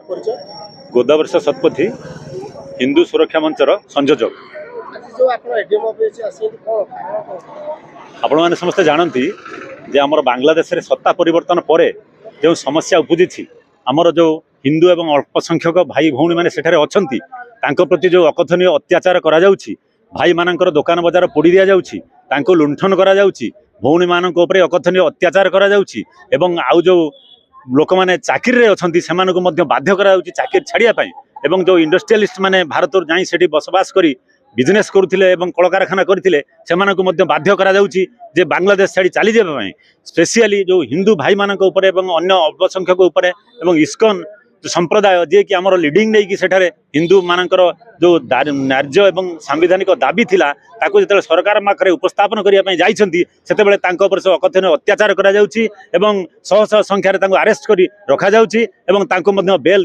परिचय गोदावर्ष शतपथी हिंदू सुरक्षा मंचर संयोजक। जो आपण एडीएम ऑफिस आसी कोन आपण मैंने समस्ते जानती जे आमर बांग्लादेश रे सत्ता परिवर्तन पर जो समस्या उपजी आमर जो हिंदू एवं अल्प संख्यक भाई भौणी मैंने सेठारे अछंती तांको प्रति जो अकथनीय अत्याचार करा जाउछि, भाई मानकर दुकान बजार पोड़ी दिया जाउछि, तांको लुंठन करा जाउछि, भौणी मानक उपरे अकथनीय अत्याचार करा जाउछि एवं आउ जो लोक मैंने चाकरी रे अछंती सेमानकु मध्य बाध्य करा जाउछि चाकरी छाड़िया पई एवं जो इंडस्ट्रियलिस्ट माने भारत जाई सेठी बसवास करी बिजनेस करुथिले एवं कलकारखाना करथिले सेमानकु मध्य बाध्य करा जाउछि जे बांग्लादेश छाड़ी चली जेबा पई स्पेशली जो हिंदू भाई मानक उपरे एवं अन्य अल्पसंख्यक उपरे एवं इस्कन संप्रदाय जे कि आमर लीडिंग नहीं कि सेठारे हिंदू मानकर जो न्याय्य एवं सांविधानिक दाबी थिला ताको जेतेबेले सरकार माखरे उपस्थापन करिया पई जाइछंती सेतेबेले तांको पर अकथनीय अत्याचार करा जाउछि एवं शह शह संख्यारे तांको अरेस्ट करी रखा जाउछि एवं तांको मध्य बेल